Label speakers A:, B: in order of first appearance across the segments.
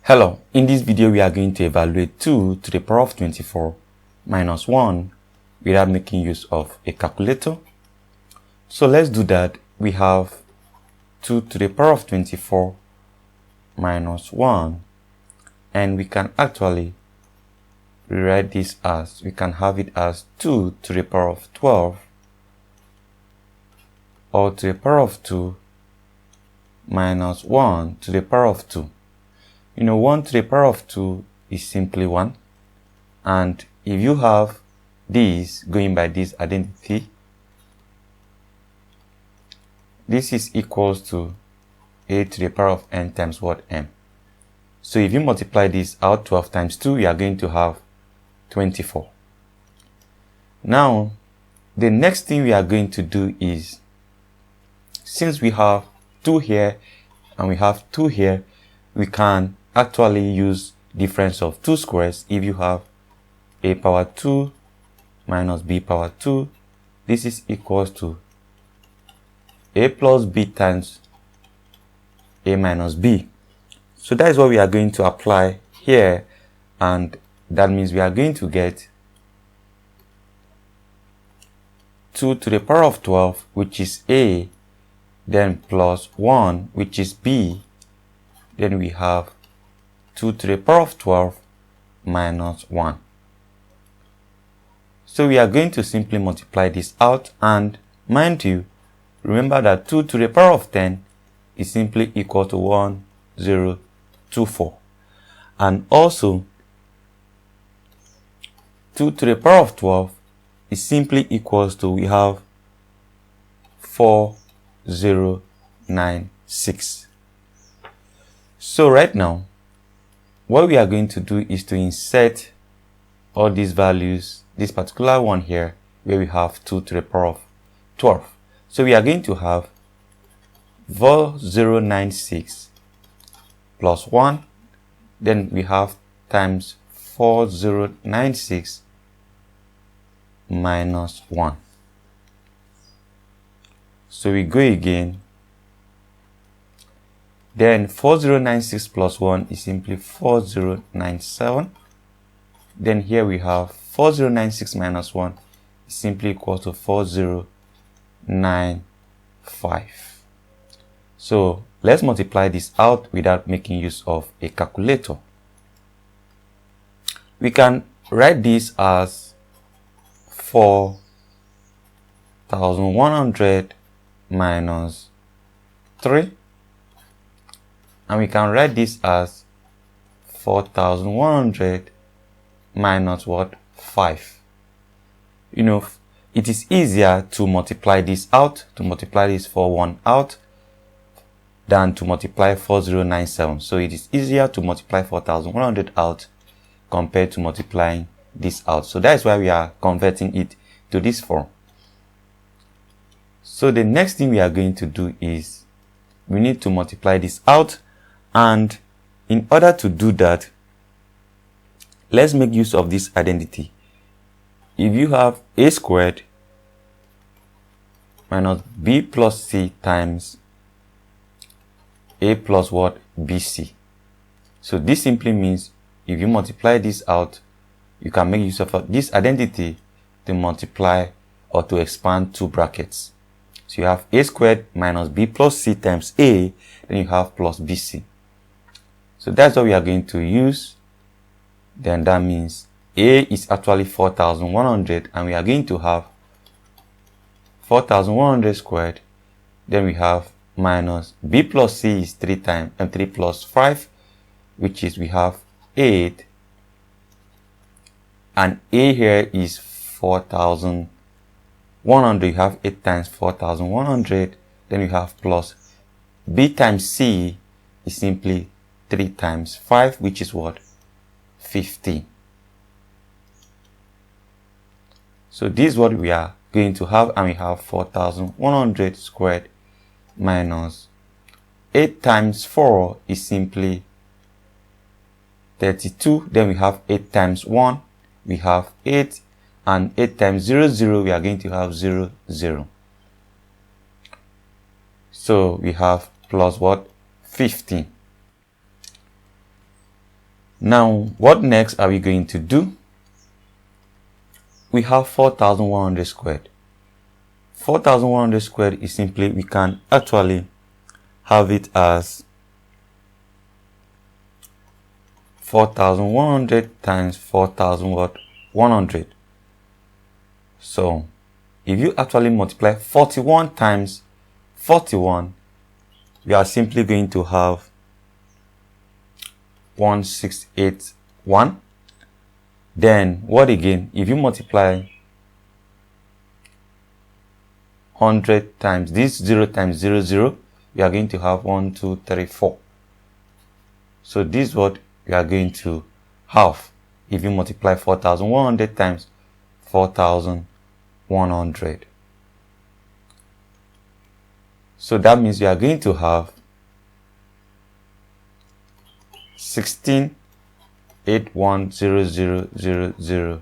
A: Hello, in this video we are going to evaluate 2 to the power of 24 minus 1 without making use of a calculator. So let's do that. We have 2 to the power of 24 minus 1, and we can actually rewrite this as, we can have it as 2 to the power of 12 or to the power of 2 minus 1 to the power of 2. 1 to the power of 2 is simply 1. And if you have this going by this identity, this is equals to a to the power of n times what? M. So if you multiply this out, 12 times 2, you are going to have 24. Now, the next thing we are going to do is, since we have 2 here and we have 2 here, we can actually use difference of 2 squares. If you have a power 2 minus b power 2, this is equals to a plus b times a minus b. So that is what we are going to apply here, and that means we are going to get 2 to the power of 12, which is a, then plus 1, which is b, then we have 2 to the power of 12 minus 1. So we are going to simply multiply this out, and mind you, remember that 2 to the power of 10 is simply equal to 1024. And also, 2 to the power of 12 is simply equals to, we have 4096. So right now, what we are going to do is to insert all these values, this particular one here, where we have 2 to the power of 12. So we are going to have 4096 plus 1, then we have times 4096 minus 1. So we go again. Then 4096 plus 1 is simply 4097. Then here we have 4096 minus 1 is simply equal to 4095. So let's multiply this out without making use of a calculator. We can write this as 4100 minus 3. And we can write this as 4100 minus what? 5. It is easier to multiply this out, to multiply this 41 out, than to multiply 4097. So it is easier to multiply 4100 out compared to multiplying this out. So that is why we are converting it to this form. So the next thing we are going to do is, we need to multiply this out. And in order to do that, let's make use of this identity. If you have a squared minus b plus c times a plus what? bc. So this simply means if you multiply this out, you can make use of this identity to multiply or to expand two brackets. So you have a squared minus b plus c times a, then you have plus bc. So that's what we are going to use. Then that means a is actually 4100, and we are going to have 4100 squared. Then we have minus b plus c is 3 times and 3 plus 5, which is we have 8. And a here is 4100. You have 8 times 4100. Then you have plus b times c is simply 3 times 5, which is what? 15. So this is what we are going to have, and we have 4100 squared minus 8 times 4 is simply 32. Then we have 8 times 1, we have 8, and 8 times 0, 0, we are going to have 0, 0. So we have plus what? 15. Now, what next are we going to do? We have 4,100 squared. 4,100 squared is simply, we can actually have it as 4,100 times 4,100. So, if you actually multiply 41 times 41, we are simply going to have 1681. Then, what again? If you multiply 100 times this 0 times 0, 0, we are going to have 1, 2, 3, 4. So this is what we are going to have if you multiply 4,100 times 4,100. So that means we are going to have 16810000.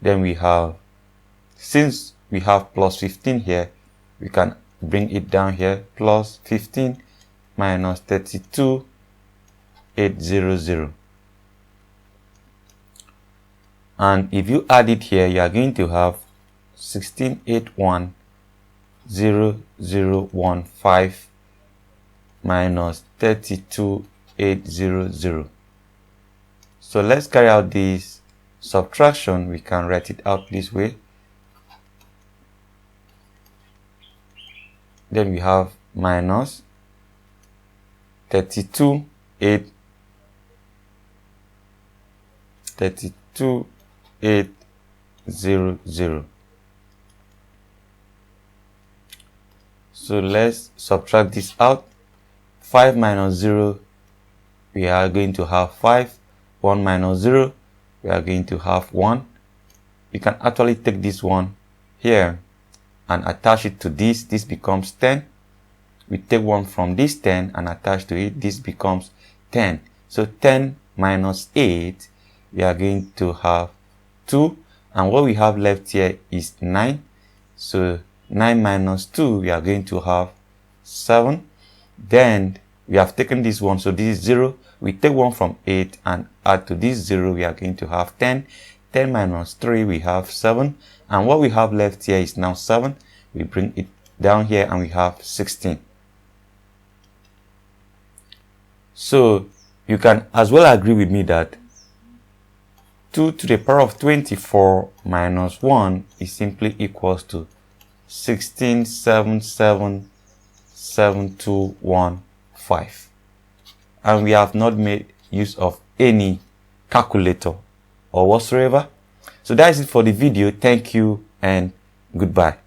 A: Then we have, since we have plus 15 here, we can bring it down here, plus 15 minus 32,800. And if you add it here, you are going to have 16810015 minus 32,800. So let's carry out this subtraction. We can write it out this way. Then we have minus 32,800. So let's subtract this out. 5 minus 0, we are going to have 5. 1 minus 0, we are going to have 1. You can actually take this one here and attach it to this. This becomes 10. We take one from this 10 and attach to it. This becomes 10. So 10 minus 8, we are going to have 2. And what we have left here is 9. So 9 minus 2, we are going to have 7. Then we have taken this one, so this is 0. We take one from 8 and add to this 0, we are going to have 10. 10 minus 3, we have 7. And what we have left here is now 7. We bring it down here and we have 16. So you can as well agree with me that 2 to the power of 24 minus 1 is simply equals to 16777215. And we have not made use of any calculator or whatsoever. So that is it for the video. Thank you and goodbye.